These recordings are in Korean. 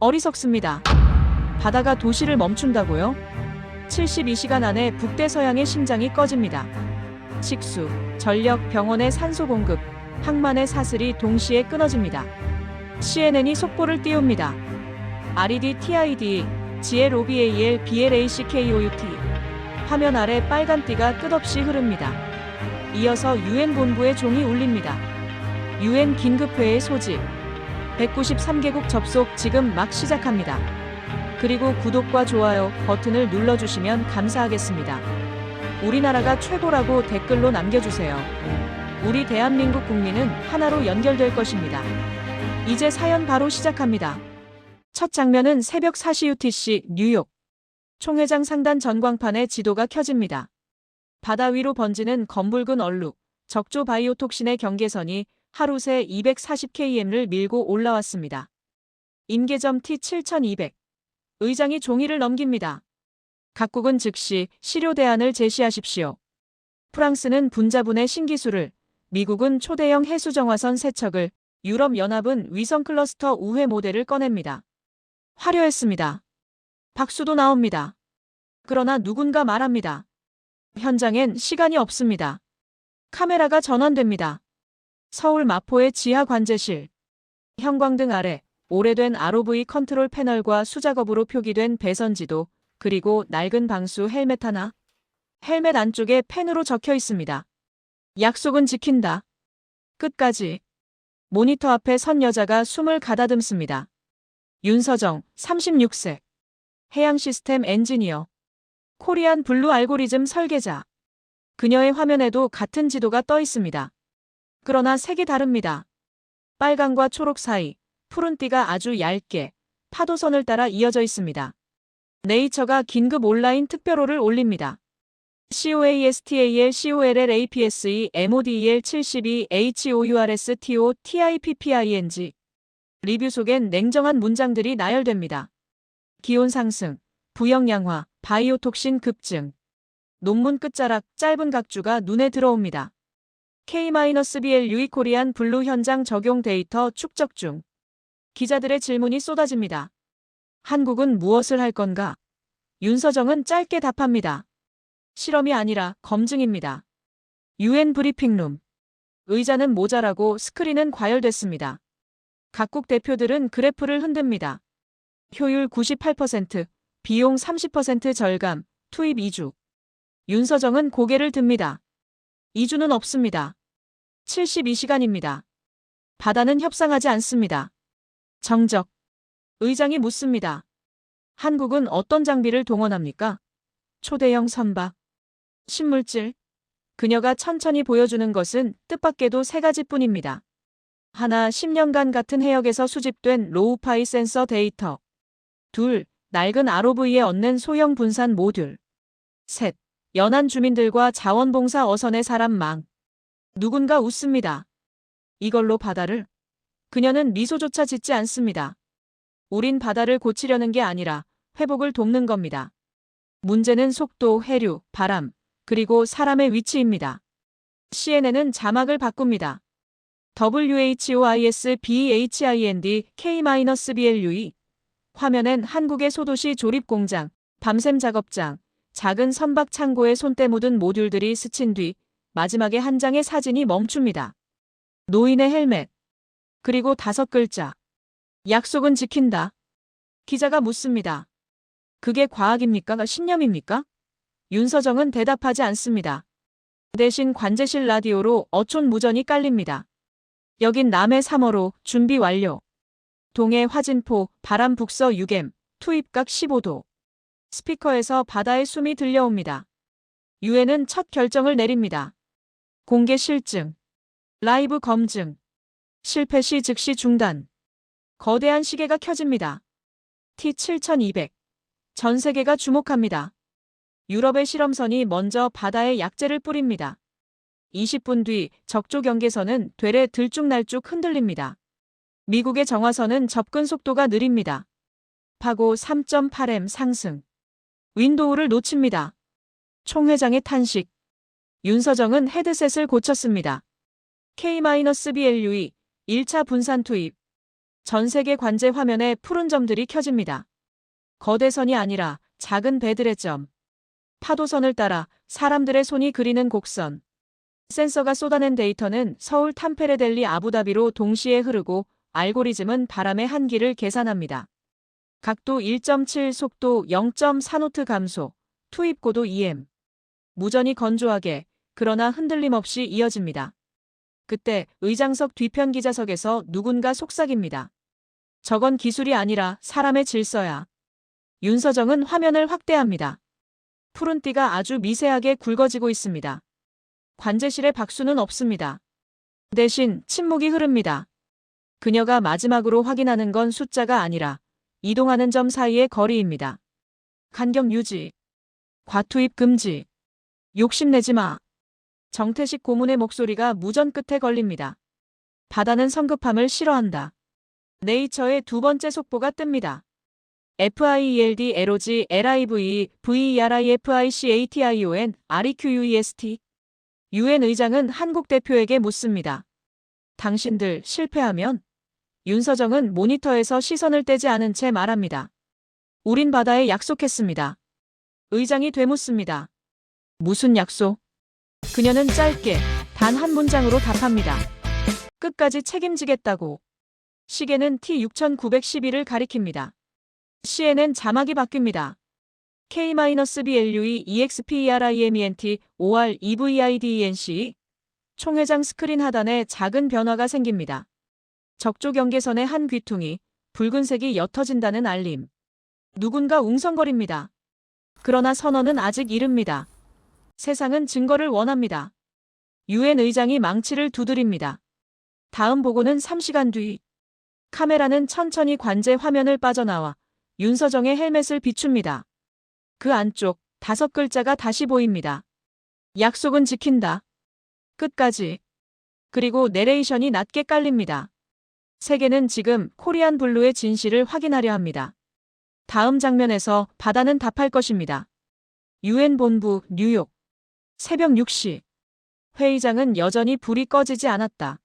어리석습니다. 바다가 도시를 멈춘다고요? 72시간 안에 북대서양의 심장이 꺼집니다. 식수, 전력, 병원의 산소 공급, 항만의 사슬이 동시에 끊어집니다. CNN이 속보를 띄웁니다. RED TID, GL OBAL BLACKOUT. 화면 아래 빨간 띠가 끝없이 흐릅니다. 이어서 UN 본부의 종이 울립니다. UN 긴급회의 소집. 193개국 접속 지금 막 시작합니다. 그리고 구독과 좋아요 버튼을 눌러주시면 감사하겠습니다. 우리나라가 최고라고 댓글로 남겨주세요. 우리 대한민국 국민은 하나로 연결될 것입니다. 이제 사연 바로 시작합니다. 첫 장면은 새벽 4시 UTC 뉴욕. 총회장 상단 전광판에 지도가 켜집니다. 바다 위로 번지는 검붉은 얼룩, 적조 바이오톡신의 경계선이 하루 새 240km를 밀고 올라왔습니다. 임계점 T7200. 의장이 종이를 넘깁니다. 각국은 즉시 실효 대안을 제시하십시오. 프랑스는 분자분해 신기술을, 미국은 초대형 해수정화선 세척을, 유럽연합은 위성 클러스터 우회 모델을 꺼냅니다. 화려했습니다. 박수도 나옵니다. 그러나 누군가 말합니다. 현장엔 시간이 없습니다. 카메라가 전환됩니다. 서울 마포의 지하 관제실. 형광등 아래 오래된 ROV 컨트롤 패널과 수작업으로 표기된 배선지도, 그리고 낡은 방수 헬멧 하나. 헬멧 안쪽에 펜으로 적혀 있습니다. 약속은 지킨다. 끝까지. 모니터 앞에 선 여자가 숨을 가다듬습니다. 윤서정, 36세. 해양 시스템 엔지니어. 코리안 블루 알고리즘 설계자. 그녀의 화면에도 같은 지도가 떠 있습니다. 그러나 색이 다릅니다. 빨강과 초록 사이, 푸른띠가 아주 얇게 파도선을 따라 이어져 있습니다. 네이처가 긴급 온라인 특별호를 올립니다. COASTAL COLL APSE MODEL 72 HOURS TO TIPPING. 리뷰 속엔 냉정한 문장들이 나열됩니다. 기온 상승, 부영 양화, 바이오톡신 급증. 논문 끝자락 짧은 각주가 눈에 들어옵니다. K-BLUE 코리안 블루 현장 적용 데이터 축적 중. 기자들의 질문이 쏟아집니다. 한국은 무엇을 할 건가? 윤서정은 짧게 답합니다. 실험이 아니라 검증입니다. UN 브리핑룸. 의자는 모자라고 스크린은 과열됐습니다. 각국 대표들은 그래프를 흔듭니다. 효율 98%, 비용 30% 절감, 투입 2주. 윤서정은 고개를 듭니다. 2주는 없습니다. 72시간입니다. 바다는 협상하지 않습니다. 정적. 의장이 묻습니다. 한국은 어떤 장비를 동원합니까? 초대형 선박. 신물질. 그녀가 천천히 보여주는 것은 뜻밖에도 3가지뿐입니다. 하나, 10년간 같은 해역에서 수집된 로우파이 센서 데이터. 둘, 낡은 ROV에 얻는 소형 분산 모듈. 셋, 연안 주민들과 자원봉사 어선의 사람망. 누군가 웃습니다. 이걸로 바다를? 그녀는 미소조차 짓지 않습니다. 우린 바다를 고치려는 게 아니라 회복을 돕는 겁니다. 문제는 속도, 해류, 바람, 그리고 사람의 위치입니다. CNN은 자막을 바꿉니다. WHOIS BHIND K-BLUE. 화면엔 한국의 소도시 조립공장, 밤샘 작업장, 작은 선박 창고에 손때 묻은 모듈들이 스친 뒤 마지막에 한 장의 사진이 멈춥니다. 노인의 헬멧. 그리고 5글자. 약속은 지킨다. 기자가 묻습니다. 그게 과학입니까? 신념입니까? 윤서정은 대답하지 않습니다. 대신 관제실 라디오로 어촌무전이 깔립니다. 여긴 남해 3호로 준비 완료. 동해 화진포, 바람 북서 6M, 투입각 15도. 스피커에서 바다의 숨이 들려옵니다. 유엔은 첫 결정을 내립니다. 공개 실증. 라이브 검증. 실패 시 즉시 중단. 거대한 시계가 켜집니다. T7200. 전 세계가 주목합니다. 유럽의 실험선이 먼저 바다에 약재를 뿌립니다. 20분 뒤 적조 경계선은 되레 들쭉날쭉 흔들립니다. 미국의 정화선은 접근 속도가 느립니다. 파고 3.8m 상승. 윈도우를 놓칩니다. 총회장의 탄식. 윤서정은 헤드셋을 고쳤습니다. K-BLUE 1차 분산 투입. 전 세계 관제 화면에 푸른 점들이 켜집니다. 거대 선이 아니라 작은 배들의 점. 파도선을 따라 사람들의 손이 그리는 곡선. 센서가 쏟아낸 데이터는 서울 탐페레델리 아부다비로 동시에 흐르고 알고리즘은 바람의 한기를 계산합니다. 각도 1.7, 속도 0.4노트 감소, 투입고도 2m. 무전이 건조하게, 그러나 흔들림 없이 이어집니다. 그때 의장석 뒤편 기자석에서 누군가 속삭입니다. 저건 기술이 아니라 사람의 질서야. 윤서정은 화면을 확대합니다. 푸른 띠가 아주 미세하게 굵어지고 있습니다. 관제실에 박수는 없습니다. 대신 침묵이 흐릅니다. 그녀가 마지막으로 확인하는 건 숫자가 아니라 이동하는 점 사이의 거리입니다. 간격 유지. 과투입 금지. 욕심내지 마. 정태식 고문의 목소리가 무전 끝에 걸립니다. 바다는 성급함을 싫어한다. 네이처의 두 번째 속보가 뜹니다. FIELD LOG LIVE VERIFICATION REQUEST UN 의장은 한국 대표에게 묻습니다. 당신들 실패하면? 윤서정은 모니터에서 시선을 떼지 않은 채 말합니다. 우린 바다에 약속했습니다. 의장이 되묻습니다. 무슨 약속? 그녀는 짧게 단 한 문장으로 답합니다. 끝까지 책임지겠다고. 시계는 T6911을 가리킵니다. CNN 자막이 바뀝니다. K-BLUE EXPERIMENT OR EVIDENC 총회장 스크린 하단에 작은 변화가 생깁니다. 적조 경계선의 한 귀퉁이, 붉은색이 옅어진다는 알림. 누군가 웅성거립니다. 그러나 선언은 아직 이릅니다. 세상은 증거를 원합니다. UN 의장이 망치를 두드립니다. 다음 보고는 3시간 뒤. 카메라는 천천히 관제 화면을 빠져나와 윤서정의 헬멧을 비춥니다. 그 안쪽 5글자가 다시 보입니다. 약속은 지킨다. 끝까지. 그리고 내레이션이 낮게 깔립니다. 세계는 지금 코리안 블루의 진실을 확인하려 합니다. 다음 장면에서 바다는 답할 것입니다. UN 본부 뉴욕. 새벽 6시. 회의장은 여전히 불이 꺼지지 않았다.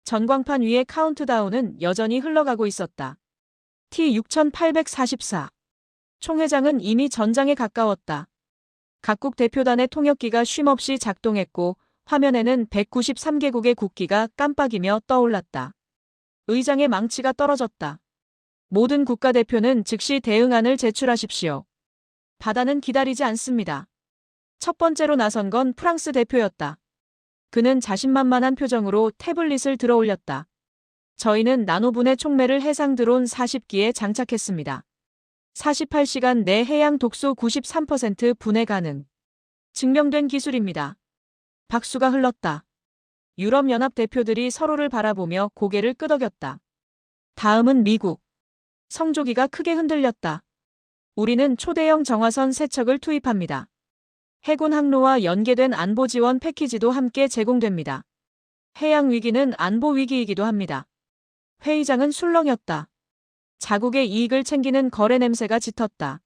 전광판 위의 카운트다운은 여전히 흘러가고 있었다. T6844. 총회장은 이미 전장에 가까웠다. 각국 대표단의 통역기가 쉼없이 작동했고 화면에는 193개국의 국기가 깜빡이며 떠올랐다. 의장의 망치가 떨어졌다. 모든 국가대표는 즉시 대응안을 제출하십시오. 바다는 기다리지 않습니다. 첫 번째로 나선 건 프랑스 대표였다. 그는 자신만만한 표정으로 태블릿을 들어올렸다. 저희는 나노분해 촉매를 해상 드론 40기에 장착했습니다. 48시간 내 해양 독소 93% 분해 가능. 증명된 기술입니다. 박수가 흘렀다. 유럽연합 대표들이 서로를 바라보며 고개를 끄덕였다. 다음은 미국. 성조기가 크게 흔들렸다. 우리는 초대형 정화선 3척을 투입합니다. 해군 항로와 연계된 안보 지원 패키지도 함께 제공됩니다. 해양 위기는 안보 위기이기도 합니다. 회의장은 술렁였다. 자국의 이익을 챙기는 거래 냄새가 짙었다.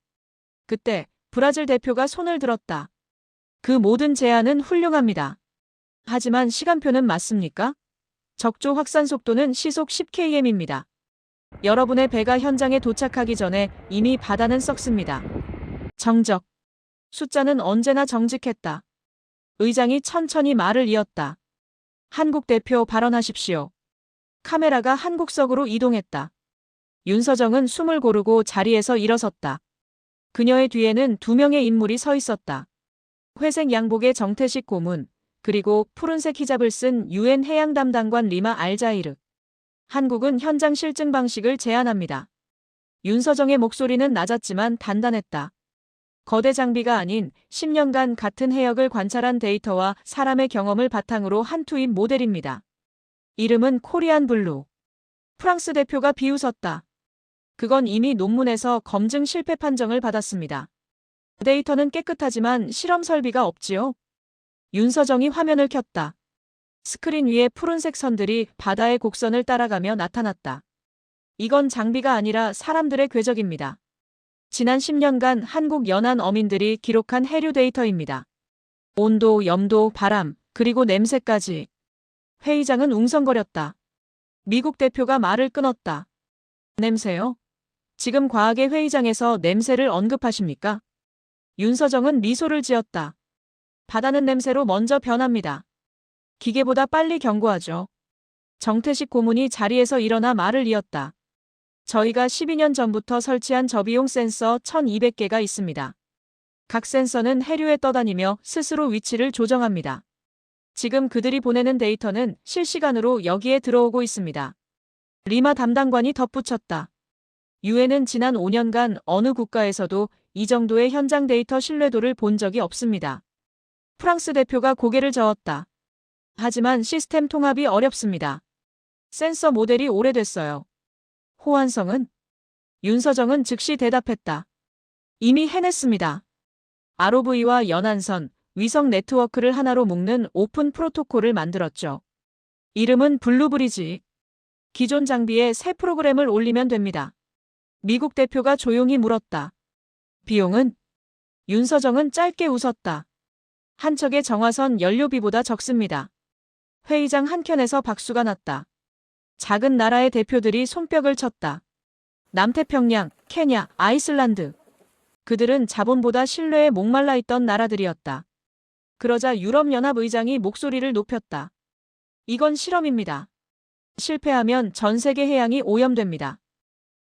그때 브라질 대표가 손을 들었다. 그 모든 제안은 훌륭합니다. 하지만 시간표는 맞습니까? 적조 확산 속도는 시속 10km입니다. 여러분의 배가 현장에 도착하기 전에 이미 바다는 썩습니다. 정적. 숫자는 언제나 정직했다. 의장이 천천히 말을 이었다. 한국 대표 발언하십시오. 카메라가 한국석으로 이동했다. 윤서정은 숨을 고르고 자리에서 일어섰다. 그녀의 뒤에는 2명의 인물이 서 있었다. 회색 양복의 정태식 고문, 그리고 푸른색 히잡을 쓴 UN 해양 담당관 리마 알자이르. 한국은 현장 실증 방식을 제안합니다. 윤서정의 목소리는 낮았지만 단단했다. 거대 장비가 아닌 10년간 같은 해역을 관찰한 데이터와 사람의 경험을 바탕으로 한 투입 모델입니다. 이름은 코리안 블루. 프랑스 대표가 비웃었다. 그건 이미 논문에서 검증 실패 판정을 받았습니다. 데이터는 깨끗하지만 실험 설비가 없지요? 윤서정이 화면을 켰다. 스크린 위에 푸른색 선들이 바다의 곡선을 따라가며 나타났다. 이건 장비가 아니라 사람들의 궤적입니다. 지난 10년간 한국 연안 어민들이 기록한 해류 데이터입니다. 온도, 염도, 바람, 그리고 냄새까지. 회의장은 웅성거렸다. 미국 대표가 말을 끊었다. 냄새요? 지금 과학의 회의장에서 냄새를 언급하십니까? 윤서정은 미소를 지었다. 바다는 냄새로 먼저 변합니다. 기계보다 빨리 경고하죠. 정태식 고문이 자리에서 일어나 말을 이었다. 저희가 12년 전부터 설치한 저비용 센서 1200개가 있습니다. 각 센서는 해류에 떠다니며 스스로 위치를 조정합니다. 지금 그들이 보내는 데이터는 실시간으로 여기에 들어오고 있습니다. 리마 담당관이 덧붙였다. 유엔은 지난 5년간 어느 국가에서도 이 정도의 현장 데이터 신뢰도를 본 적이 없습니다. 프랑스 대표가 고개를 저었다. 하지만 시스템 통합이 어렵습니다. 센서 모델이 오래됐어요. 호환성은? 윤서정은 즉시 대답했다. 이미 해냈습니다. ROV와 연안선, 위성 네트워크를 하나로 묶는 오픈 프로토콜을 만들었죠. 이름은 블루브리지. 기존 장비에 새 프로그램을 올리면 됩니다. 미국 대표가 조용히 물었다. 비용은? 윤서정은 짧게 웃었다. 한 척의 정화선 연료비보다 적습니다. 회의장 한켠에서 박수가 났다. 작은 나라의 대표들이 손뼉을 쳤다. 남태평양, 케냐, 아이슬란드. 그들은 자본보다 신뢰에 목말라 있던 나라들이었다. 그러자 유럽연합 의장이 목소리를 높였다. 이건 실험입니다. 실패하면 전 세계 해양이 오염됩니다.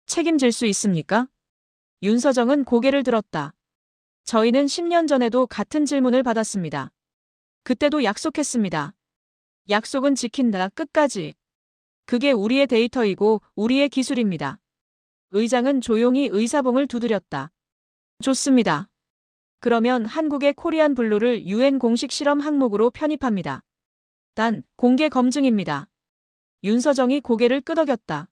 책임질 수 있습니까? 윤서정은 고개를 들었다. 저희는 10년 전에도 같은 질문을 받았습니다. 그때도 약속했습니다. 약속은 지킨다, 끝까지. 그게 우리의 데이터이고 우리의 기술입니다. 의장은 조용히 의사봉을 두드렸다. 좋습니다. 그러면 한국의 코리안 블루를 유엔 공식 실험 항목으로 편입합니다. 단, 공개 검증입니다. 윤서정이 고개를 끄덕였다.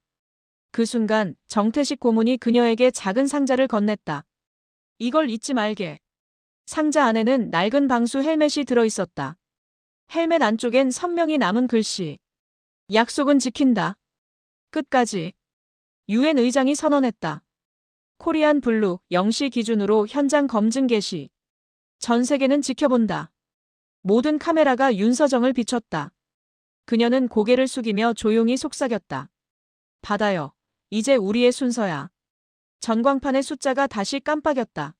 그 순간 정태식 고문이 그녀에게 작은 상자를 건넸다. 이걸 잊지 말게. 상자 안에는 낡은 방수 헬멧이 들어있었다. 헬멧 안쪽엔 선명히 남은 글씨. 약속은 지킨다. 끝까지. 유엔 의장이 선언했다. 코리안 블루 0시 기준으로 현장 검증 개시. 전 세계는 지켜본다. 모든 카메라가 윤서정을 비췄다. 그녀는 고개를 숙이며 조용히 속삭였다. 바다여, 이제 우리의 순서야. 전광판의 숫자가 다시 깜빡였다.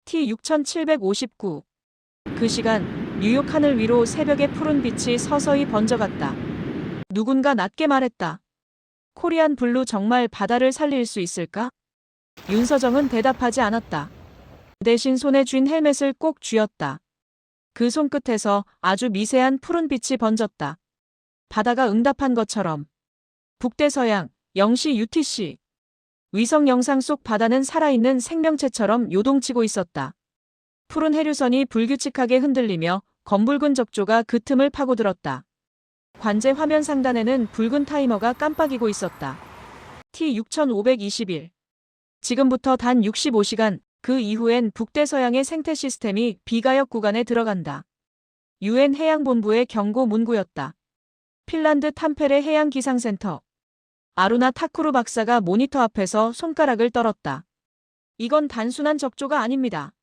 T6759. 그 시간 뉴욕 하늘 위로 새벽의 푸른 빛이 서서히 번져갔다. 누군가 낮게 말했다. 코리안 블루 정말 바다를 살릴 수 있을까? 윤서정은 대답하지 않았다. 대신 손에 쥔 헬멧을 꼭 쥐었다. 그 손끝에서 아주 미세한 푸른 빛이 번졌다. 바다가 응답한 것처럼. 북대서양 0시 UTC. 위성 영상 속 바다는 살아있는 생명체처럼 요동치고 있었다. 푸른 해류선이 불규칙하게 흔들리며 검붉은 적조가 그 틈을 파고들었다. 관제 화면 상단에는 붉은 타이머가 깜빡이고 있었다. T6521. 지금부터 단 65시간, 그 이후엔 북대서양의 생태 시스템이 비가역 구간에 들어간다. 유엔 해양본부의 경고 문구였다. 핀란드 탐페레 해양기상센터. 아루나 타쿠루 박사가 모니터 앞에서 손가락을 떨었다. 이건 단순한 적조가 아닙니다.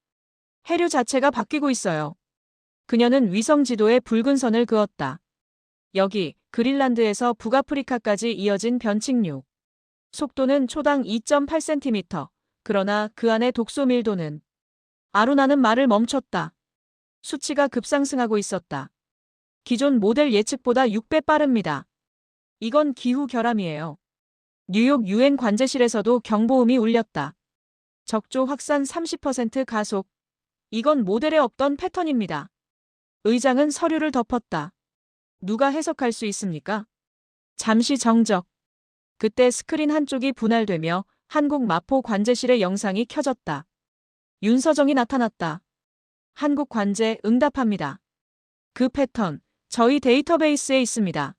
해류 자체가 바뀌고 있어요. 그녀는 위성 지도에 붉은 선을 그었다. 여기 그린란드에서 북아프리카까지 이어진 변칙류. 속도는 초당 2.8cm. 그러나 그 안의 독소 밀도는. 아루나는 말을 멈췄다. 수치가 급상승하고 있었다. 기존 모델 예측보다 6배 빠릅니다. 이건 기후 결함이에요. 뉴욕 유엔 관제실에서도 경보음이 울렸다. 적조 확산 30% 가속. 이건 모델에 없던 패턴입니다. 의장은 서류를 덮었다. 누가 해석할 수 있습니까? 잠시 정적. 그때 스크린 한쪽이 분할되며 한국 마포 관제실의 영상이 켜졌다. 윤서정이 나타났다. 한국 관제 응답합니다. 그 패턴, 저희 데이터베이스에 있습니다.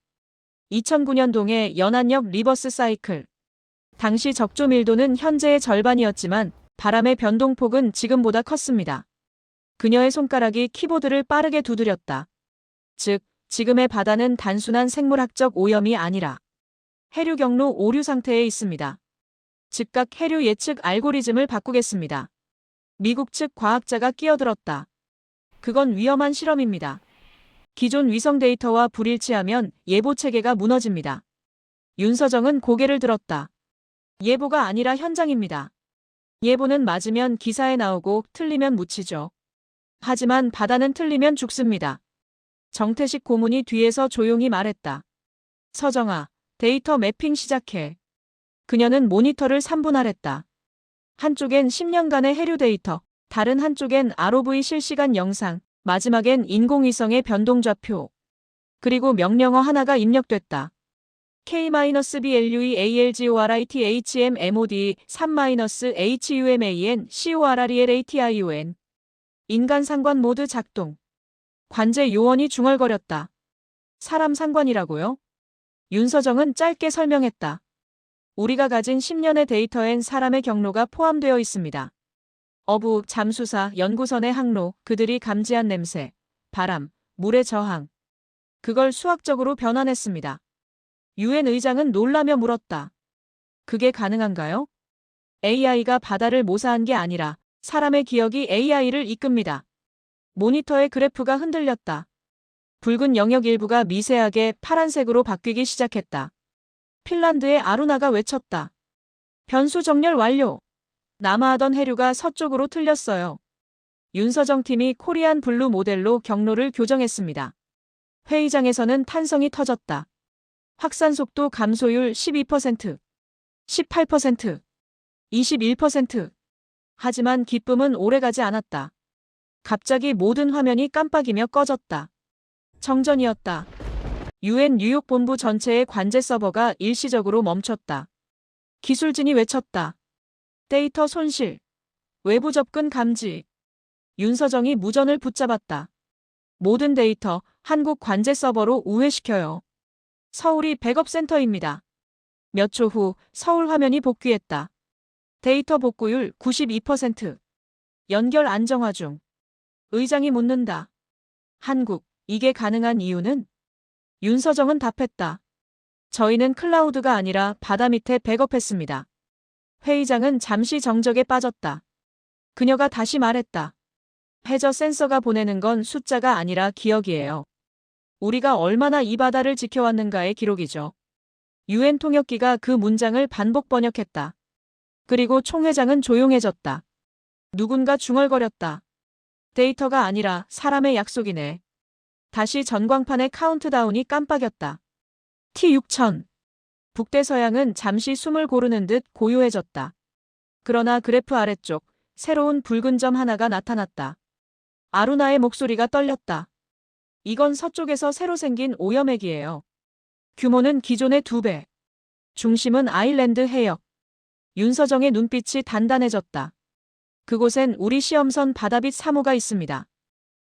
2009년동의 연안역 리버스 사이클. 당시 적조 밀도는 현재의 절반이었지만 바람의 변동폭은 지금보다 컸습니다. 그녀의 손가락이 키보드를 빠르게 두드렸다. 즉, 지금의 바다는 단순한 생물학적 오염이 아니라 해류 경로 오류 상태에 있습니다. 즉각 해류 예측 알고리즘을 바꾸겠습니다. 미국 측 과학자가 끼어들었다. 그건 위험한 실험입니다. 기존 위성 데이터와 불일치하면 예보 체계가 무너집니다. 윤서정은 고개를 들었다. 예보가 아니라 현장입니다. 예보는 맞으면 기사에 나오고 틀리면 묻히죠. 하지만 바다는 틀리면 죽습니다. 정태식 고문이 뒤에서 조용히 말했다. 서정아, 데이터 매핑 시작해. 그녀는 모니터를 3분할했다. 한쪽엔 10년간의 해류 데이터, 다른 한쪽엔 ROV 실시간 영상, 마지막엔 인공위성의 변동좌표. 그리고 명령어 하나가 입력됐다. K-BLUEALGORITHMMOD 3-HUMAN CORRELATION 인간 상관 모드 작동. 관제 요원이 중얼거렸다. 사람 상관이라고요? 윤서정은 짧게 설명했다. 우리가 가진 10년의 데이터엔 사람의 경로가 포함되어 있습니다. 어부, 잠수사, 연구선의 항로, 그들이 감지한 냄새, 바람, 물의 저항. 그걸 수학적으로 변환했습니다. 유엔 의장은 놀라며 물었다. 그게 가능한가요? AI가 바다를 모사한 게 아니라 사람의 기억이 AI를 이끕니다. 모니터의 그래프가 흔들렸다. 붉은 영역 일부가 미세하게 파란색으로 바뀌기 시작했다. 핀란드의 아루나가 외쳤다. 변수 정렬 완료. 남하하던 해류가 서쪽으로 틀렸어요. 윤서정 팀이 코리안 블루 모델로 경로를 교정했습니다. 회의장에서는 탄성이 터졌다. 확산 속도 감소율 12%, 18%, 21%. 하지만 기쁨은 오래가지 않았다. 갑자기 모든 화면이 깜빡이며 꺼졌다. 정전이었다. 유엔 뉴욕 본부 전체의 관제 서버가 일시적으로 멈췄다. 기술진이 외쳤다. 데이터 손실. 외부 접근 감지. 윤서정이 무전을 붙잡았다. 모든 데이터 한국 관제 서버로 우회시켜요. 서울이 백업센터입니다. 몇 초 후 서울 화면이 복귀했다. 데이터 복구율 92%. 연결 안정화 중. 의장이 묻는다. 한국, 이게 가능한 이유는? 윤서정은 답했다. 저희는 클라우드가 아니라 바다 밑에 백업했습니다. 회의장은 잠시 정적에 빠졌다. 그녀가 다시 말했다. 해저 센서가 보내는 건 숫자가 아니라 기억이에요. 우리가 얼마나 이 바다를 지켜왔는가의 기록이죠. 유엔 통역기가 그 문장을 반복 번역했다. 그리고 총회장은 조용해졌다. 누군가 중얼거렸다. 데이터가 아니라 사람의 약속이네. 다시 전광판의 카운트다운이 깜빡였다. T6000. 북대서양은 잠시 숨을 고르는 듯 고요해졌다. 그러나 그래프 아래쪽 새로운 붉은 점 하나가 나타났다. 아루나의 목소리가 떨렸다. 이건 서쪽에서 새로 생긴 오염액이에요. 규모는 기존의 2배. 중심은 아일랜드 해역. 윤서정의 눈빛이 단단해졌다. 그곳엔 우리 시험선 바다빛 3호가 있습니다.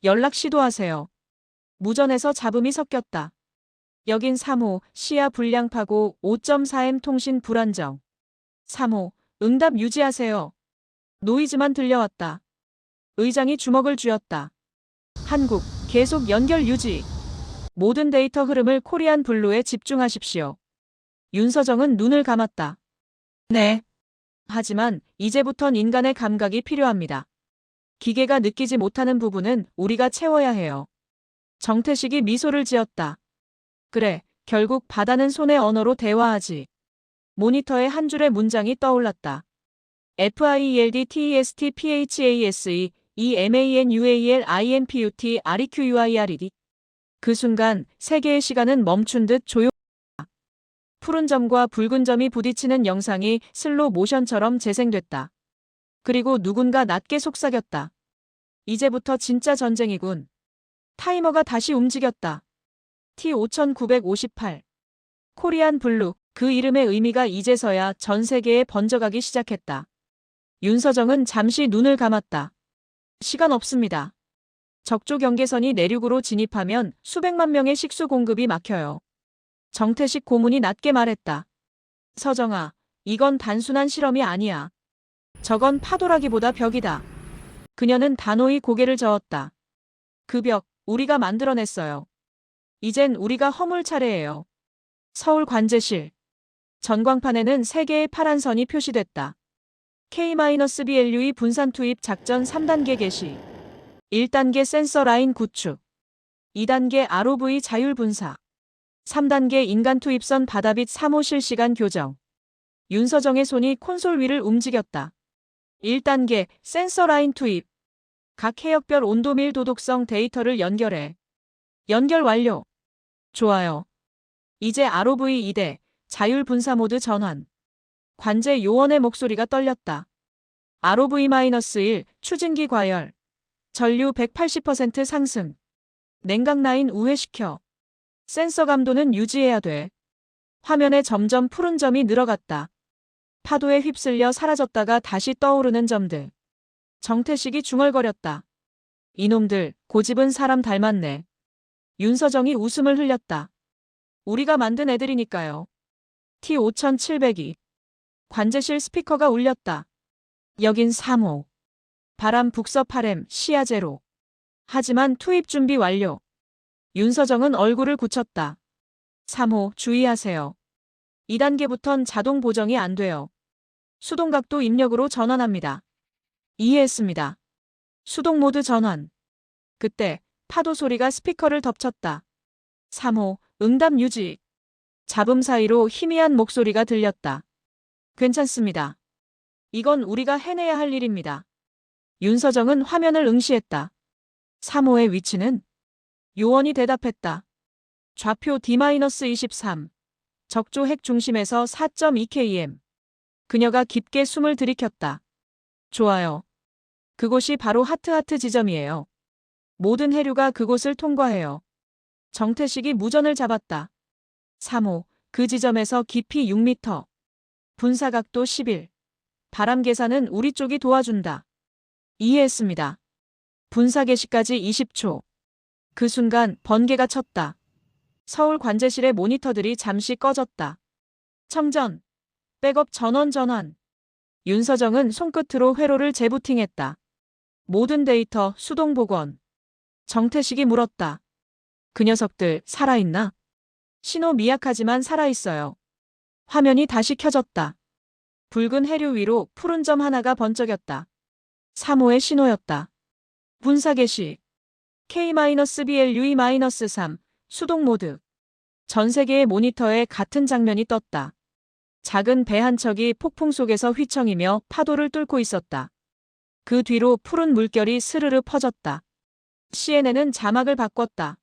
연락 시도하세요. 무전에서 잡음이 섞였다. 여긴 3호, 시야 불량 파고 5.4M 통신 불안정. 3호, 응답 유지하세요. 노이즈만 들려왔다. 의장이 주먹을 쥐었다. 한국, 계속 연결 유지. 모든 데이터 흐름을 코리안 블루에 집중하십시오. 윤서정은 눈을 감았다. 네. 하지만 이제부턴 인간의 감각이 필요합니다. 기계가 느끼지 못하는 부분은 우리가 채워야 해요. 정태식이 미소를 지었다. 그래, 결국 바다는 손의 언어로 대화하지. 모니터에 한 줄의 문장이 떠올랐다. FIELDTESTPHASE EMANUALINPUT REQUIRED. 그 순간 세계의 시간은 멈춘 듯 조용했다. 푸른 점과 붉은 점이 부딪히는 영상이 슬로 모션처럼 재생됐다. 그리고 누군가 낮게 속삭였다. 이제부터 진짜 전쟁이군. 타이머가 다시 움직였다. T5958. 코리안 블루, 그 이름의 의미가 이제서야 전 세계에 번져가기 시작했다. 윤서정은 잠시 눈을 감았다. 시간 없습니다. 적조 경계선이 내륙으로 진입하면 수백만 명의 식수 공급이 막혀요. 정태식 고문이 낮게 말했다. 서정아, 이건 단순한 실험이 아니야. 저건 파도라기보다 벽이다. 그녀는 단호히 고개를 저었다. 그 벽, 우리가 만들어냈어요. 이젠 우리가 허물 차례예요. 서울 관제실. 전광판에는 3개의 파란 선이 표시됐다. K-BLUE 분산 투입 작전 3단계 개시. 1단계 센서 라인 구축. 2단계 ROV 자율 분사. 3단계 인간 투입선 바다빛 3호 실시간 교정. 윤서정의 손이 콘솔 위를 움직였다. 1단계 센서 라인 투입. 각 해역별 온도밀 도독성 데이터를 연결해. 연결 완료. 좋아요. 이제 ROV 2대 자율 분사 모드 전환. 관제 요원의 목소리가 떨렸다. ROV-1 추진기 과열. 전류 180% 상승. 냉각 라인 우회시켜. 센서 감도는 유지해야 돼. 화면에 점점 푸른 점이 늘어갔다. 파도에 휩쓸려 사라졌다가 다시 떠오르는 점들. 정태식이 중얼거렸다. 이놈들 고집은 사람 닮았네. 윤서정이 웃음을 흘렸다. 우리가 만든 애들이니까요. T5702. 관제실 스피커가 울렸다. 여긴 3호. 바람 북서 8M 시야 제로. 하지만 투입 준비 완료. 윤서정은 얼굴을 굳혔다. 3호 주의하세요. 2단계부턴 자동 보정이 안 돼요. 수동각도 입력으로 전환합니다. 이해했습니다. 수동 모드 전환. 그때 파도 소리가 스피커를 덮쳤다. 3호 응답 유지. 잡음 사이로 희미한 목소리가 들렸다. 괜찮습니다. 이건 우리가 해내야 할 일입니다. 윤서정은 화면을 응시했다. 3호의 위치는? 요원이 대답했다. 좌표 D-23. 적조 핵 중심에서 4.2km. 그녀가 깊게 숨을 들이켰다. 좋아요. 그곳이 바로 하트 지점이에요. 모든 해류가 그곳을 통과해요. 정태식이 무전을 잡았다. 3호, 그 지점에서 깊이 6m. 분사각도 11. 바람 계산은 우리 쪽이 도와준다. 이해했습니다. 분사 개시까지 20초. 그 순간 번개가 쳤다. 서울 관제실의 모니터들이 잠시 꺼졌다. 청전. 백업 전원. 윤서정은 손끝으로 회로를 재부팅했다. 모든 데이터 수동 복원. 정태식이 물었다. 그 녀석들 살아있나? 신호 미약하지만 살아있어요. 화면이 다시 켜졌다. 붉은 해류 위로 푸른 점 하나가 번쩍였다. 3호의 신호였다. 분사 개시. K-BLUE-3 수동 모드. 전 세계의 모니터에 같은 장면이 떴다. 작은 배 한 척이 폭풍 속에서 휘청이며 파도를 뚫고 있었다. 그 뒤로 푸른 물결이 스르르 퍼졌다. CNN은 자막을 바꿨다.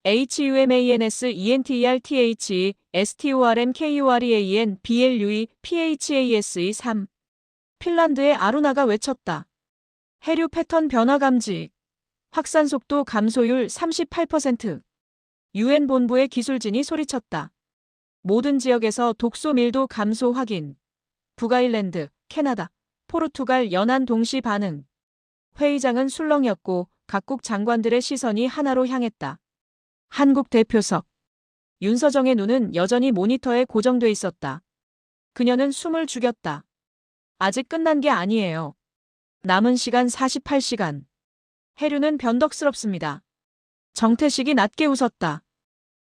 HUMANS ENTERTH STORM KUREAN BLUE PHASE 3. 핀란드의 아루나가 외쳤다. 해류 패턴 변화 감지. 확산 속도 감소율 38%. UN 본부의 기술진이 소리쳤다. 모든 지역에서 독소 밀도 감소 확인. 북아일랜드, 캐나다, 포르투갈 연안 동시 반응. 회의장은 술렁였고 각국 장관들의 시선이 하나로 향했다. 한국 대표석. 윤서정의 눈은 여전히 모니터에 고정돼 있었다. 그녀는 숨을 죽였다. 아직 끝난 게 아니에요. 남은 시간 48시간. 해류는 변덕스럽습니다. 정태식이 낮게 웃었다.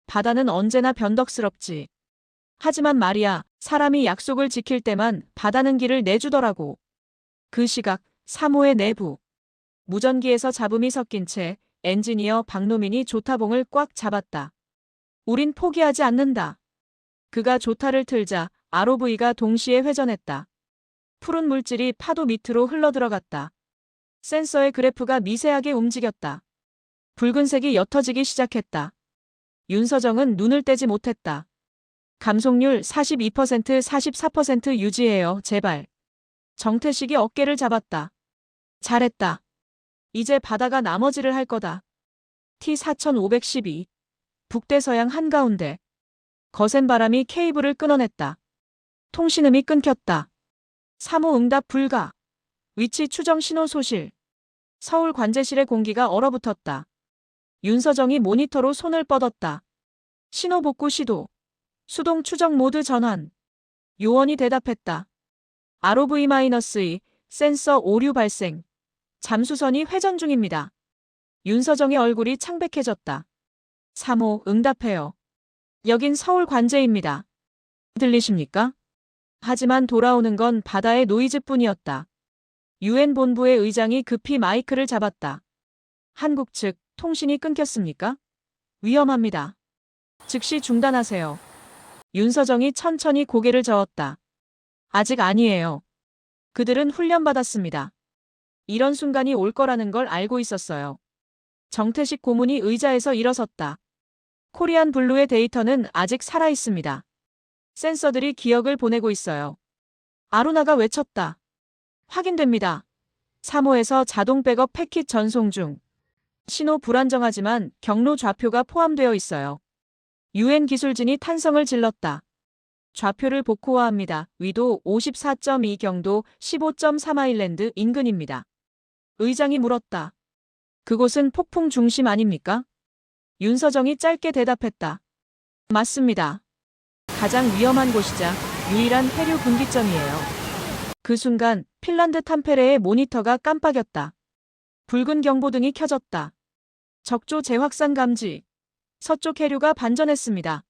바다는 언제나 변덕스럽지. 하지만 말이야, 사람이 약속을 지킬 때만 바다는 길을 내주더라고. 그 시각 3호의 내부. 무전기에서 잡음이 섞인 채 엔지니어 박노민이 조타봉을 꽉 잡았다. 우린 포기하지 않는다. 그가 조타를 틀자 ROV가 동시에 회전했다. 푸른 물질이 파도 밑으로 흘러들어갔다. 센서의 그래프가 미세하게 움직였다. 붉은색이 옅어지기 시작했다. 윤서정은 눈을 떼지 못했다. 감속률 42% 44% 유지해요, 제발. 정태식이 어깨를 잡았다. 잘했다. 이제 바다가 나머지를 할 거다. T4512. 북대서양 한가운데. 거센 바람이 케이블을 끊어냈다. 통신음이 끊겼다. 3호 응답 불가. 위치 추정 신호 소실. 서울 관제실의 공기가 얼어붙었다. 윤서정이 모니터로 손을 뻗었다. 신호 복구 시도. 수동 추정 모드 전환. 요원이 대답했다. ROV-2 센서 오류 발생. 잠수선이 회전 중입니다. 윤서정의 얼굴이 창백해졌다. 3호 응답해요. 여긴 서울 관제입니다. 들리십니까? 하지만 돌아오는 건 바다의 노이즈뿐이었다. UN 본부의 의장이 급히 마이크를 잡았다. 한국 측 통신이 끊겼습니까? 위험합니다. 즉시 중단하세요. 윤서정이 천천히 고개를 저었다. 아직 아니에요. 그들은 훈련받았습니다. 이런 순간이 올 거라는 걸 알고 있었어요. 정태식 고문이 의자에서 일어섰다. 코리안 블루의 데이터는 아직 살아있습니다. 센서들이 기억을 보내고 있어요. 아루나가 외쳤다. 확인됩니다. 3호에서 자동 백업 패킷 전송 중. 신호 불안정하지만 경로 좌표가 포함되어 있어요. 유엔 기술진이 탄성을 질렀다. 좌표를 복호화합니다. 위도 54.2 경도 15.3 아일랜드 인근입니다. 의장이 물었다. 그곳은 폭풍 중심 아닙니까? 윤서정이 짧게 대답했다. 맞습니다. 가장 위험한 곳이자 유일한 해류 분기점이에요. 그 순간 핀란드 탐페레의 모니터가 깜빡였다. 붉은 경보등이 켜졌다. 적조 재확산 감지. 서쪽 해류가 반전했습니다.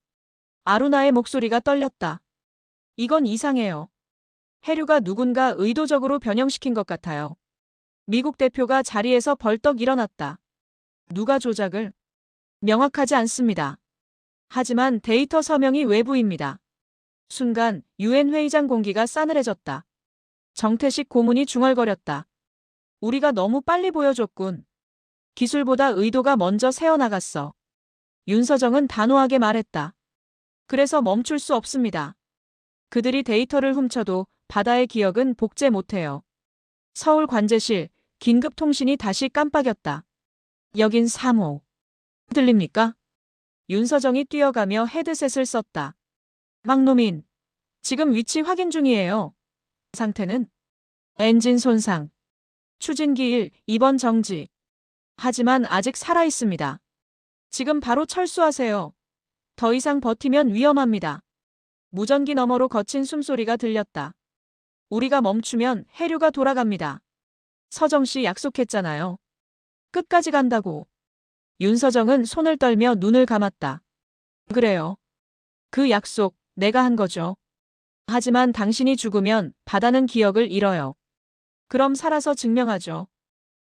아루나의 목소리가 떨렸다. 이건 이상해요. 해류가 누군가 의도적으로 변형시킨 것 같아요. 미국 대표가 자리에서 벌떡 일어났다. 누가 조작을? 명확하지 않습니다. 하지만 데이터 서명이 외부입니다. 순간 유엔 회의장 공기가 싸늘해졌다. 정태식 고문이 중얼거렸다. 우리가 너무 빨리 보여줬군. 기술보다 의도가 먼저 새어나갔어. 윤서정은 단호하게 말했다. 그래서 멈출 수 없습니다. 그들이 데이터를 훔쳐도 바다의 기억은 복제 못해요. 서울 관제실, 긴급통신이 다시 깜빡였다. 여긴 3호. 들립니까? 윤서정이 뛰어가며 헤드셋을 썼다. 막노민, 지금 위치 확인 중이에요. 상태는? 엔진 손상. 추진기 1, 2번 정지. 하지만 아직 살아있습니다. 지금 바로 철수하세요. 더 이상 버티면 위험합니다. 무전기 너머로 거친 숨소리가 들렸다. 우리가 멈추면 해류가 돌아갑니다. 서정씨 약속했잖아요. 끝까지 간다고. 윤서정은 손을 떨며 눈을 감았다. 그래요. 그 약속 내가 한 거죠. 하지만 당신이 죽으면 바다는 기억을 잃어요. 그럼 살아서 증명하죠.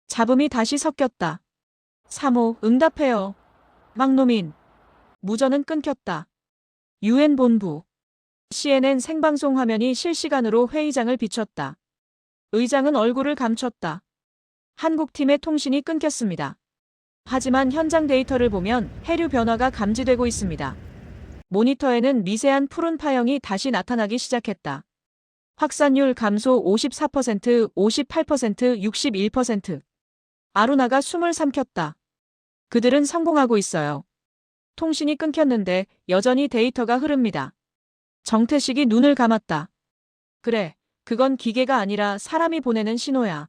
잡음이 다시 섞였다. 3호 응답해요. 막노민. 무전은 끊겼다. 유엔 본부. CNN 생방송 화면이 실시간으로 회의장을 비췄다. 의장은 얼굴을 감췄다. 한국팀의 통신이 끊겼습니다. 하지만 현장 데이터를 보면 해류 변화가 감지되고 있습니다. 모니터에는 미세한 푸른 파형이 다시 나타나기 시작했다. 확산율 감소 54%, 58%, 61%. 아루나가 숨을 삼켰다. 그들은 성공하고 있어요. 통신이 끊겼는데 여전히 데이터가 흐릅니다. 정태식이 눈을 감았다. 그래, 그건 기계가 아니라 사람이 보내는 신호야.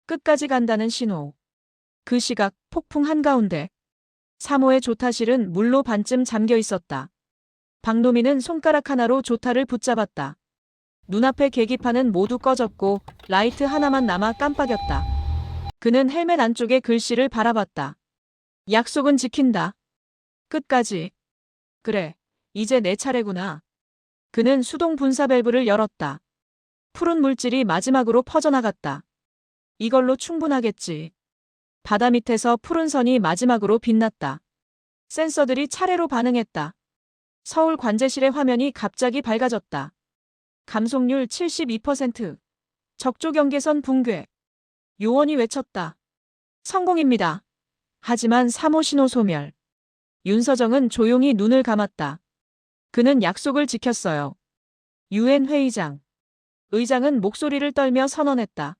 끝까지 간다는 신호. 그 시각 폭풍 한가운데 3호의 조타실은 물로 반쯤 잠겨 있었다. 박노민은 손가락 하나로 조타를 붙잡았다. 눈앞의 계기판은 모두 꺼졌고 라이트 하나만 남아 깜빡였다. 그는 헬멧 안쪽의 글씨를 바라봤다. 약속은 지킨다. 끝까지. 그래, 이제 내 차례구나. 그는 수동 분사 밸브를 열었다. 푸른 물질이 마지막으로 퍼져나갔다. 이걸로 충분하겠지. 바다 밑에서 푸른 선이 마지막으로 빛났다. 센서들이 차례로 반응했다. 서울 관제실의 화면이 갑자기 밝아졌다. 감속률 72%. 적조 경계선 붕괴. 요원이 외쳤다. 성공입니다. 하지만 3호 신호 소멸. 윤서정은 조용히 눈을 감았다. 그는 약속을 지켰어요. 유엔 회의장. 의장은 목소리를 떨며 선언했다.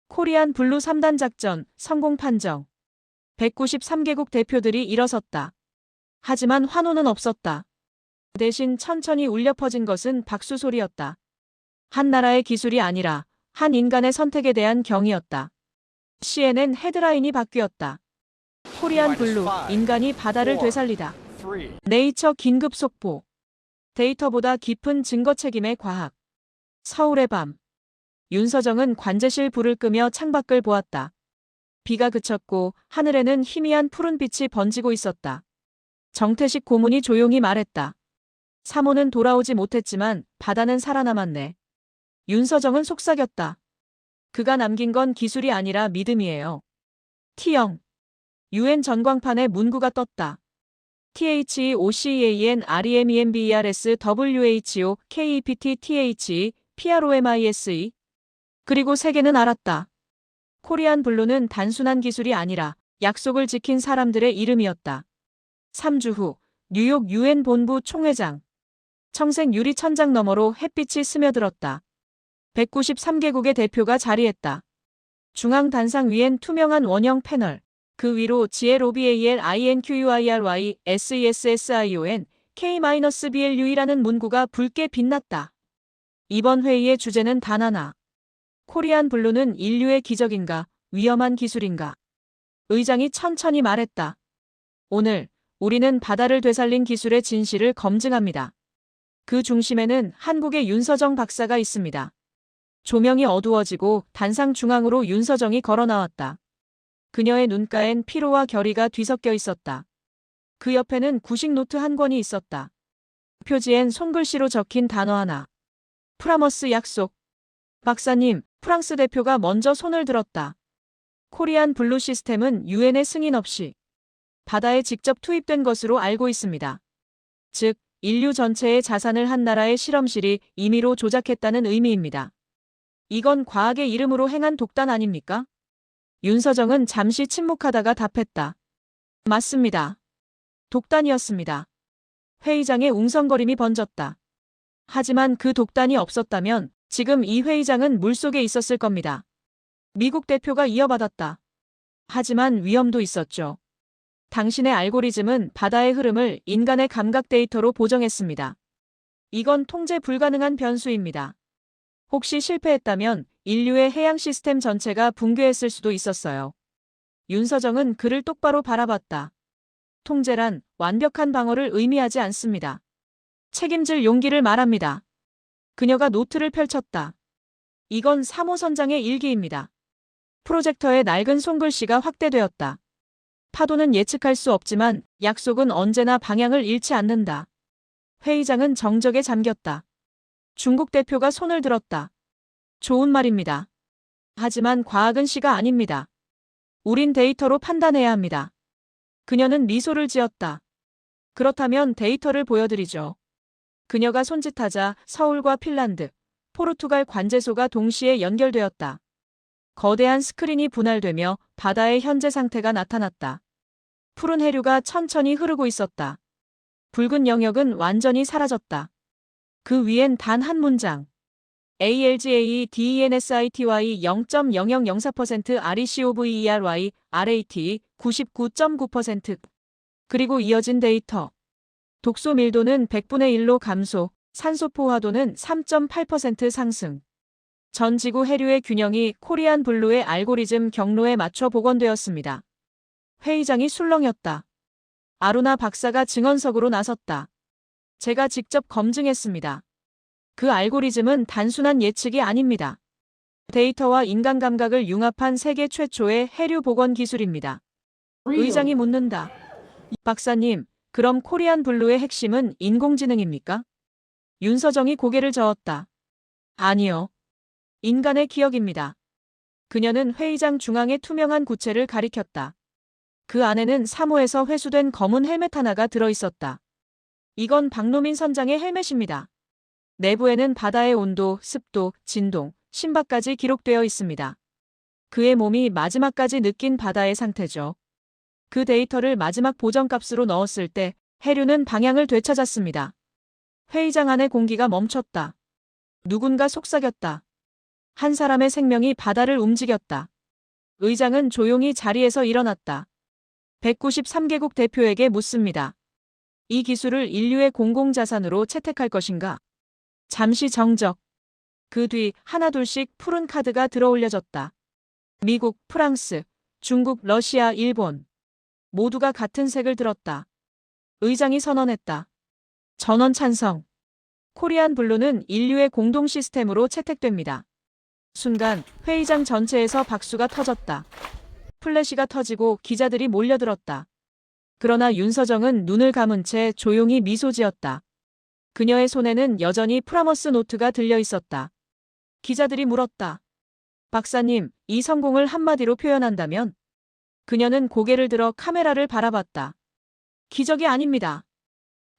코리안 블루 3단 작전 성공 판정. 193개국 대표들이 일어섰다. 하지만 환호는 없었다. 대신 천천히 울려 퍼진 것은 박수 소리였다. 한 나라의 기술이 아니라 한 인간의 선택에 대한 경의였다. CNN 헤드라인이 바뀌었다. 코리안 블루, 인간이 바다를 되살리다. 네이처 긴급 속보. 데이터보다 깊은 증거 책임의 과학. 서울의 밤. 윤서정은 관제실 불을 끄며 창밖을 보았다. 비가 그쳤고 하늘에는 희미한 푸른빛이 번지고 있었다. 정태식 고문이 조용히 말했다. 3호는 돌아오지 못했지만 바다는 살아남았네. 윤서정은 속삭였다. 그가 남긴 건 기술이 아니라 믿음이에요. T형. 유엔 전광판에 문구가 떴다. THE OCEAN REMEMBERS WHO KEPT THE PROMISE. 그리고 세계는 알았다. 코리안 블루는 단순한 기술이 아니라 약속을 지킨 사람들의 이름이었다. 3주 후 뉴욕 UN 본부 총회장. 청색 유리 천장 너머로 햇빛이 스며들었다. 193개국의 대표가 자리했다. 중앙 단상 위엔 투명한 원형 패널. 그 위로 GLOBALINQUIRY SESSION K-BLUE라는 문구가 붉게 빛났다. 이번 회의의 주제는 단 하나. 코리안 블루는 인류의 기적인가, 위험한 기술인가? 의장이 천천히 말했다. 오늘 우리는 바다를 되살린 기술의 진실을 검증합니다. 그 중심에는 한국의 윤서정 박사가 있습니다. 조명이 어두워지고 단상 중앙으로 윤서정이 걸어 나왔다. 그녀의 눈가엔 피로와 결의가 뒤섞여 있었다. 그 옆에는 구식 노트 한 권이 있었다. 표지엔 손글씨로 적힌 단어 하나. 프라머스 약속. 박사님, 프랑스 대표가 먼저 손을 들었다. 코리안 블루 시스템은 유엔의 승인 없이 바다에 직접 투입된 것으로 알고 있습니다. 즉, 인류 전체의 자산을 한 나라의 실험실이 임의로 조작했다는 의미입니다. 이건 과학의 이름으로 행한 독단 아닙니까? 윤서정은 잠시 침묵하다가 답했다. 맞습니다. 독단이었습니다. 회의장에 웅성거림이 번졌다. 하지만 그 독단이 없었다면 지금 이 회의장은 물속에 있었을 겁니다. 미국 대표가 이어받았다. 하지만 위험도 있었죠. 당신의 알고리즘은 바다의 흐름을 인간의 감각 데이터로 보정했습니다. 이건 통제 불가능한 변수입니다. 혹시 실패했다면 인류의 해양 시스템 전체가 붕괴했을 수도 있었어요. 윤서정은 그를 똑바로 바라봤다. 통제란 완벽한 방어를 의미하지 않습니다. 책임질 용기를 말합니다. 그녀가 노트를 펼쳤다. 이건 3호 선장의 일기입니다. 프로젝터의 낡은 손글씨가 확대되었다. 파도는 예측할 수 없지만 약속은 언제나 방향을 잃지 않는다. 회의장은 정적에 잠겼다. 중국 대표가 손을 들었다. 좋은 말입니다. 하지만 과학은 시가 아닙니다. 우린 데이터로 판단해야 합니다. 그녀는 미소를 지었다. 그렇다면 데이터를 보여드리죠. 그녀가 손짓하자 서울과 핀란드, 포르투갈 관제소가 동시에 연결되었다. 거대한 스크린이 분할되며 바다의 현재 상태가 나타났다. 푸른 해류가 천천히 흐르고 있었다. 붉은 영역은 완전히 사라졌다. 그 위엔 단 한 문장. ALGA DENSITY 0.0004% RECOVERY RAT 99.9%. 그리고 이어진 데이터. 독소 밀도는 100분의 1로 감소, 산소 포화도는 3.8% 상승. 전 지구 해류의 균형이 코리안 블루의 알고리즘 경로에 맞춰 복원되었습니다. 회의장이 술렁였다. 아루나 박사가 증언석으로 나섰다. 제가 직접 검증했습니다. 그 알고리즘은 단순한 예측이 아닙니다. 데이터와 인간 감각을 융합한 세계 최초의 해류 복원 기술입니다. 의장이 묻는다. 박사님, 그럼 코리안 블루의 핵심은 인공지능입니까? 윤서정이 고개를 저었다. 아니요. 인간의 기억입니다. 그녀는 회의장 중앙의 투명한 구체를 가리켰다. 그 안에는 3호에서 회수된 검은 헬멧 하나가 들어있었다. 이건 박노민 선장의 헬멧입니다. 내부에는 바다의 온도, 습도, 진동, 심박까지 기록되어 있습니다. 그의 몸이 마지막까지 느낀 바다의 상태죠. 그 데이터를 마지막 보정값으로 넣었을 때 해류는 방향을 되찾았습니다. 회의장 안의 공기가 멈췄다. 누군가 속삭였다. 한 사람의 생명이 바다를 움직였다. 의장은 조용히 자리에서 일어났다. 193개국 대표에게 묻습니다. 이 기술을 인류의 공공자산으로 채택할 것인가? 잠시 정적. 그 뒤 하나둘씩 푸른 카드가 들어올려졌다. 미국, 프랑스, 중국, 러시아, 일본. 모두가 같은 색을 들었다. 의장이 선언했다. 전원 찬성. 코리안 블루는 인류의 공동 시스템으로 채택됩니다. 순간 회의장 전체에서 박수가 터졌다. 플래시가 터지고 기자들이 몰려들었다. 그러나 윤서정은 눈을 감은 채 조용히 미소 지었다. 그녀의 손에는 여전히 프라머스 노트가 들려 있었다. 기자들이 물었다. 박사님, 이 성공을 한마디로 표현한다면? 그녀는 고개를 들어 카메라를 바라봤다. 기적이 아닙니다.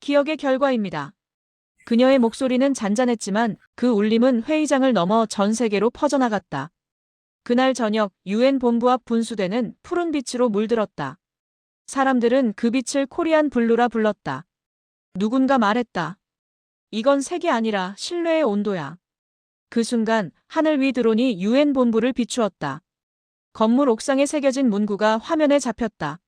기억의 결과입니다. 그녀의 목소리는 잔잔했지만 그 울림은 회의장을 넘어 전 세계로 퍼져나갔다. 그날 저녁 유엔 본부 앞 분수대는 푸른 빛으로 물들었다. 사람들은 그 빛을 코리안 블루라 불렀다. 누군가 말했다. 이건 색이 아니라 신뢰의 온도야. 그 순간 하늘 위 드론이 유엔 본부를 비추었다. 건물 옥상에 새겨진 문구가 화면에 잡혔다.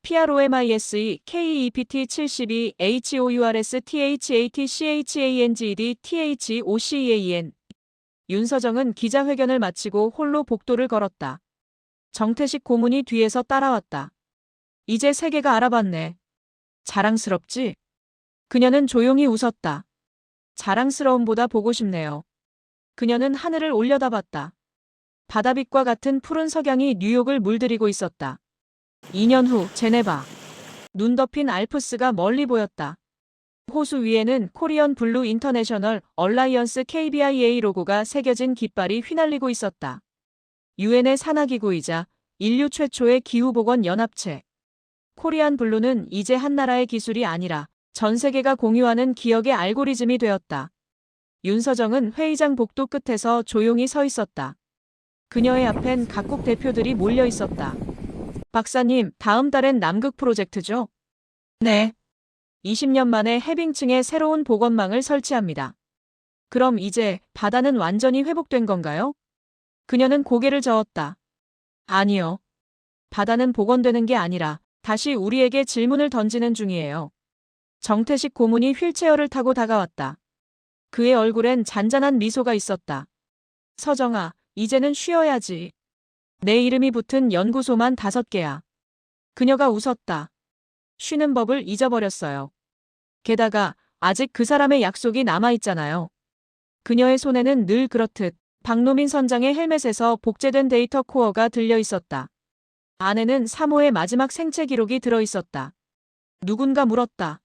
PROMISE KEPT 72 HOURS THAT CHANGED THOCEAN. 윤서정은 기자회견을 마치고 홀로 복도를 걸었다. 정태식 고문이 뒤에서 따라왔다. 이제 세계가 알아봤네. 자랑스럽지? 그녀는 조용히 웃었다. 자랑스러움보다 보고 싶네요. 그녀는 하늘을 올려다봤다. 바다빛과 같은 푸른 석양이 뉴욕을 물들이고 있었다. 2년 후 제네바. 눈 덮인 알프스가 멀리 보였다. 호수 위에는 코리언 블루 인터내셔널 얼라이언스 KBIA 로고가 새겨진 깃발이 휘날리고 있었다. 유엔의 산하기구이자 인류 최초의 기후보건 연합체. 코리안 블루는 이제 한 나라의 기술이 아니라 전 세계가 공유하는 기억의 알고리즘이 되었다. 윤서정은 회의장 복도 끝에서 조용히 서 있었다. 그녀의 앞엔 각국 대표들이 몰려 있었다. 박사님, 다음 달엔 남극 프로젝트죠? 네. 20년 만에 해빙층에 새로운 보건망을 설치합니다. 그럼 이제 바다는 완전히 회복된 건가요? 그녀는 고개를 저었다. 아니요. 바다는 복원되는 게 아니라 다시 우리에게 질문을 던지는 중이에요. 정태식 고문이 휠체어를 타고 다가왔다. 그의 얼굴엔 잔잔한 미소가 있었다. 서정아, 이제는 쉬어야지. 내 이름이 붙은 연구소만 5개야. 그녀가 웃었다. 쉬는 법을 잊어버렸어요. 게다가 아직 그 사람의 약속이 남아있잖아요. 그녀의 손에는 늘 그렇듯 박노민 선장의 헬멧에서 복제된 데이터 코어가 들려 있었다. 안에는 3호의 마지막 생체 기록이 들어 있었다. 누군가 물었다.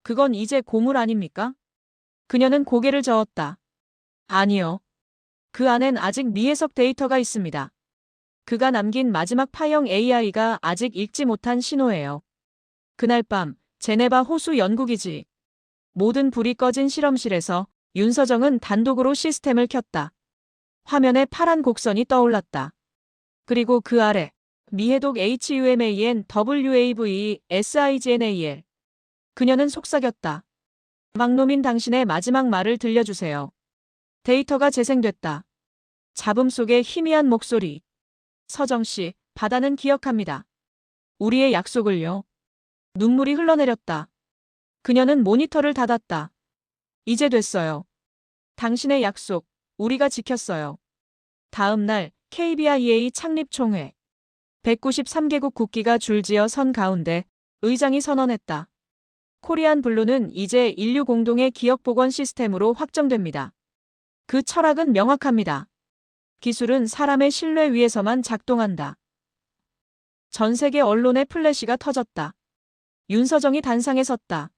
그건 이제 고물 아닙니까? 그녀는 고개를 저었다. 아니요. 그 안엔 아직 미해석 데이터가 있습니다. 그가 남긴 마지막 파형 AI가 아직 읽지 못한 신호예요. 그날 밤 제네바 호수 연구기지. 모든 불이 꺼진 실험실에서 윤서정은 단독으로 시스템을 켰다. 화면에 파란 곡선이 떠올랐다. 그리고 그 아래 미해독 HUMAN WAVE SIGNAL. 그녀는 속삭였다. 박노민 당신의 마지막 말을 들려주세요. 데이터가 재생됐다. 잡음 속에 희미한 목소리. 서정씨, 바다는 기억합니다. 우리의 약속을요. 눈물이 흘러내렸다. 그녀는 모니터를 닫았다. 이제 됐어요. 당신의 약속, 우리가 지켰어요. 다음 날 KBIA 창립총회. 193개국 국기가 줄지어 선 가운데 의장이 선언했다. 코리안 블루는 이제 인류 공동의 기억 복원 시스템으로 확정됩니다. 그 철학은 명확합니다. 기술은 사람의 신뢰 위에서만 작동한다. 전 세계 언론의 플래시가 터졌다. 윤서정이 단상에 섰다.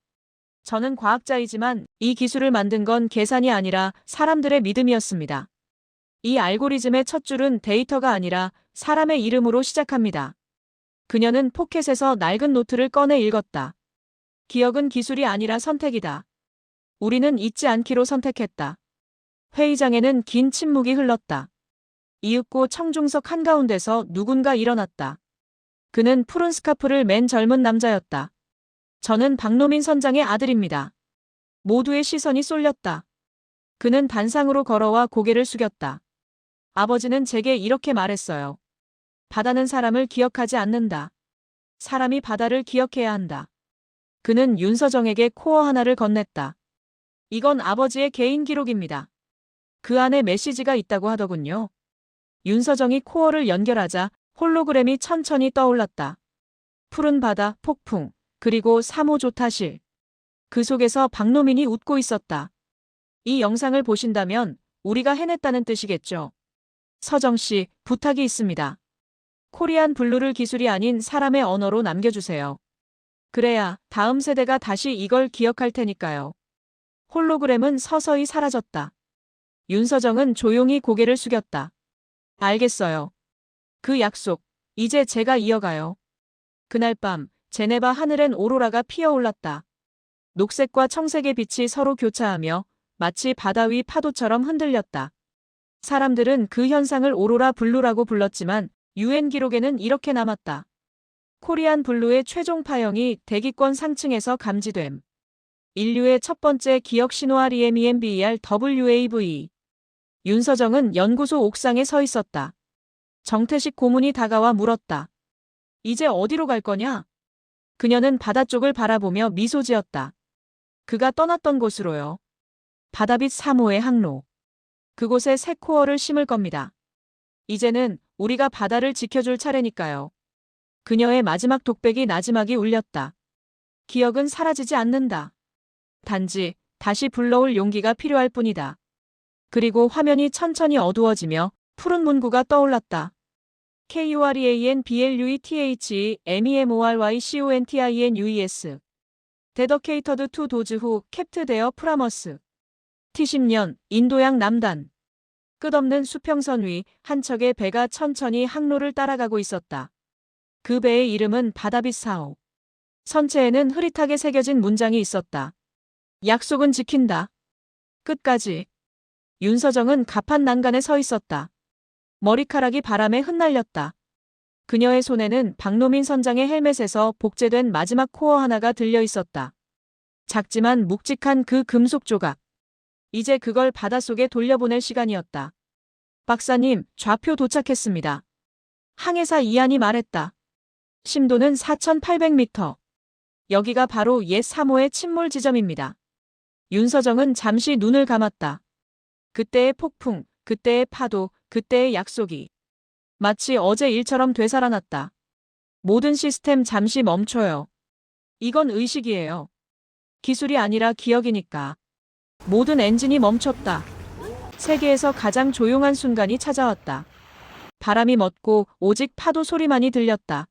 저는 과학자이지만 이 기술을 만든 건 계산이 아니라 사람들의 믿음이었습니다. 이 알고리즘의 첫 줄은 데이터가 아니라 사람의 이름으로 시작합니다. 그녀는 포켓에서 낡은 노트를 꺼내 읽었다. 기억은 기술이 아니라 선택이다. 우리는 잊지 않기로 선택했다. 회의장에는 긴 침묵이 흘렀다. 이윽고 청중석 한가운데서 누군가 일어났다. 그는 푸른 스카프를 맨 젊은 남자였다. 저는 박노민 선장의 아들입니다. 모두의 시선이 쏠렸다. 그는 단상으로 걸어와 고개를 숙였다. 아버지는 제게 이렇게 말했어요. 바다는 사람을 기억하지 않는다. 사람이 바다를 기억해야 한다. 그는 윤서정에게 코어 하나를 건넸다. 이건 아버지의 개인 기록입니다. 그 안에 메시지가 있다고 하더군요. 윤서정이 코어를 연결하자 홀로그램이 천천히 떠올랐다. 푸른 바다, 폭풍, 그리고 3호 조타실. 그 속에서 박노민이 웃고 있었다. 이 영상을 보신다면 우리가 해냈다는 뜻이겠죠. 서정씨, 부탁이 있습니다. 코리안 블루를 기술이 아닌 사람의 언어로 남겨주세요. 그래야 다음 세대가 다시 이걸 기억할 테니까요. 홀로그램은 서서히 사라졌다. 윤서정은 조용히 고개를 숙였다. 알겠어요. 그 약속, 이제 제가 이어가요. 그날 밤 제네바 하늘엔 오로라가 피어올랐다. 녹색과 청색의 빛이 서로 교차하며 마치 바다 위 파도처럼 흔들렸다. 사람들은 그 현상을 오로라 블루라고 불렀지만 UN 기록에는 이렇게 남았다. 코리안 블루의 최종 파형이 대기권 상층에서 감지됨. 인류의 첫 번째 기억 신호 REMEMBERWAV. 윤서정은 연구소 옥상에 서 있었다. 정태식 고문이 다가와 물었다. 이제 어디로 갈 거냐? 그녀는 바다 쪽을 바라보며 미소 지었다. 그가 떠났던 곳으로요. 바다빛 3호의 항로. 그곳에 새 코어를 심을 겁니다. 이제는 우리가 바다를 지켜줄 차례니까요. 그녀의 마지막 독백이 나지막이 울렸다. 기억은 사라지지 않는다. 단지 다시 불러올 용기가 필요할 뿐이다. 그리고 화면이 천천히 어두워지며 푸른 문구가 떠올랐다. KUREANBLUETHEMEMORYCONTINUES 데더케이터드 투 도즈 후 캡트 데어 프라머스 T10년 인도양 남단. 끝없는 수평선 위 한 척의 배가 천천히 항로를 따라가고 있었다. 그 배의 이름은 바다빛 4호. 선체에는 흐릿하게 새겨진 문장이 있었다. 약속은 지킨다. 끝까지. 윤서정은 가판 난간에 서 있었다. 머리카락이 바람에 흩날렸다. 그녀의 손에는 박노민 선장의 헬멧에서 복제된 마지막 코어 하나가 들려 있었다. 작지만 묵직한 그 금속 조각. 이제 그걸 바닷속에 돌려보낼 시간이었다. 박사님, 좌표 도착했습니다. 항해사 이안이 말했다. 심도는 4,800m. 여기가 바로 옛 3호의 침몰 지점입니다. 윤서정은 잠시 눈을 감았다. 그때의 폭풍, 그때의 파도, 그때의 약속이 마치 어제 일처럼 되살아났다. 모든 시스템 잠시 멈춰요. 이건 의식이에요. 기술이 아니라 기억이니까. 모든 엔진이 멈췄다. 세계에서 가장 조용한 순간이 찾아왔다. 바람이 멎고 오직 파도 소리만이 들렸다.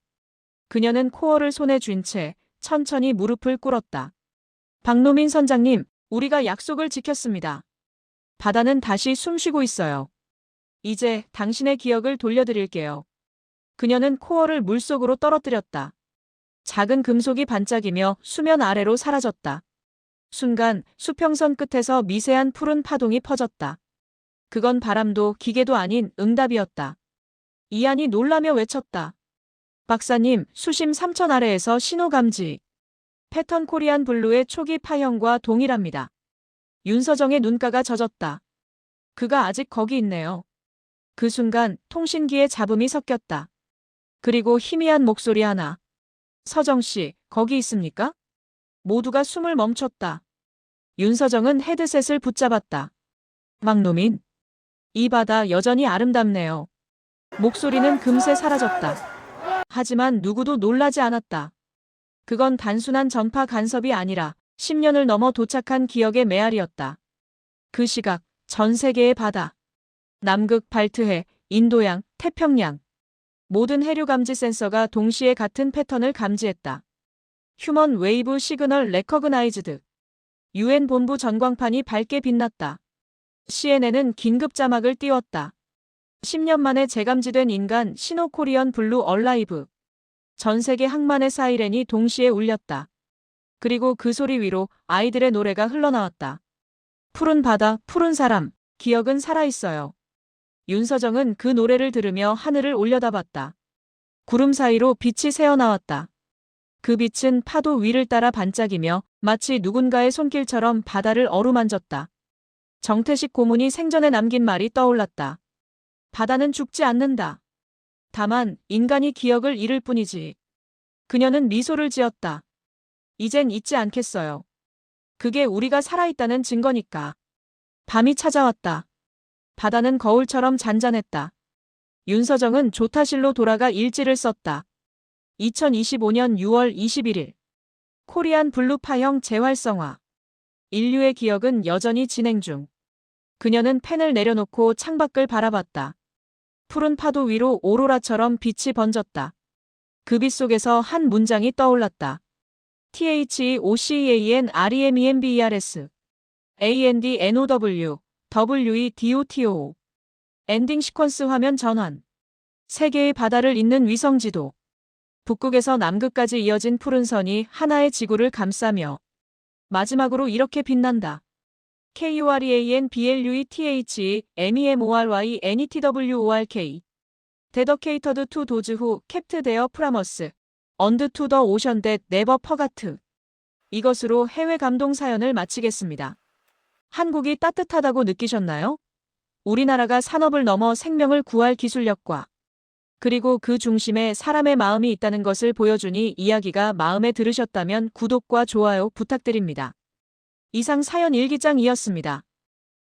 그녀는 코어를 손에 쥔 채 천천히 무릎을 꿇었다. 박노민 선장님, 우리가 약속을 지켰습니다. 바다는 다시 숨쉬고 있어요. 이제 당신의 기억을 돌려드릴게요. 그녀는 코어를 물속으로 떨어뜨렸다. 작은 금속이 반짝이며 수면 아래로 사라졌다. 순간 수평선 끝에서 미세한 푸른 파동이 퍼졌다. 그건 바람도 기계도 아닌 응답이었다. 이안이 놀라며 외쳤다. 박사님, 수심 3,000 아래에서 신호 감지. 패턴 코리안 블루의 초기 파형과 동일합니다. 윤서정의 눈가가 젖었다. 그가 아직 거기 있네요. 그 순간 통신기에 잡음이 섞였다. 그리고 희미한 목소리 하나. 서정 씨, 거기 있습니까? 모두가 숨을 멈췄다. 윤서정은 헤드셋을 붙잡았다. 박노민. 이 바다 여전히 아름답네요. 목소리는 금세 사라졌다. 하지만 누구도 놀라지 않았다. 그건 단순한 전파 간섭이 아니라 10년을 넘어 도착한 기억의 메아리였다. 그 시각, 전 세계의 바다. 남극, 발트해, 인도양, 태평양. 모든 해류 감지 센서가 동시에 같은 패턴을 감지했다. 휴먼 웨이브 시그널 레커그나이즈드. UN 본부 전광판이 밝게 빛났다. CNN은 긴급 자막을 띄웠다. 10년 만에 재감지된 인간 신호 코리언 블루 얼라이브. 전 세계 항만의 사이렌이 동시에 울렸다. 그리고 그 소리 위로 아이들의 노래가 흘러나왔다. 푸른 바다, 푸른 사람, 기억은 살아있어요. 윤서정은 그 노래를 들으며 하늘을 올려다봤다. 구름 사이로 빛이 새어나왔다. 그 빛은 파도 위를 따라 반짝이며 마치 누군가의 손길처럼 바다를 어루만졌다. 정태식 고문이 생전에 남긴 말이 떠올랐다. 바다는 죽지 않는다. 다만 인간이 기억을 잃을 뿐이지. 그녀는 미소를 지었다. 이젠 잊지 않겠어요. 그게 우리가 살아있다는 증거니까. 밤이 찾아왔다. 바다는 거울처럼 잔잔했다. 윤서정은 조타실로 돌아가 일지를 썼다. 2025년 6월 21일. 코리안 블루 파형 재활성화. 인류의 기억은 여전히 진행 중. 그녀는 펜을 내려놓고 창밖을 바라봤다. 푸른 파도 위로 오로라처럼 빛이 번졌다. 그 빛 속에서 한 문장이 떠올랐다. THEOCEANREMEMBERS ANDNOW WEDOTO 엔딩 시퀀스 화면 전환. 세계의 바다를 잇는 위성지도. 북극에서 남극까지 이어진 푸른 선이 하나의 지구를 감싸며 마지막으로 이렇게 빛난다. KUREANBLUETH MEMORY NETWORK 데더케이터드 투 도즈 후 캡트 데어 프라머스 언드 투 더 오션 댓 네버 퍼가트. 이것으로 해외 감동 사연을 마치겠습니다. 한국이 따뜻하다고 느끼셨나요? 우리나라가 산업을 넘어 생명을 구할 기술력과 그리고 그 중심에 사람의 마음이 있다는 것을 보여주니 이야기가 마음에 들으셨다면 구독과 좋아요 부탁드립니다. 이상 사연 일기장이었습니다.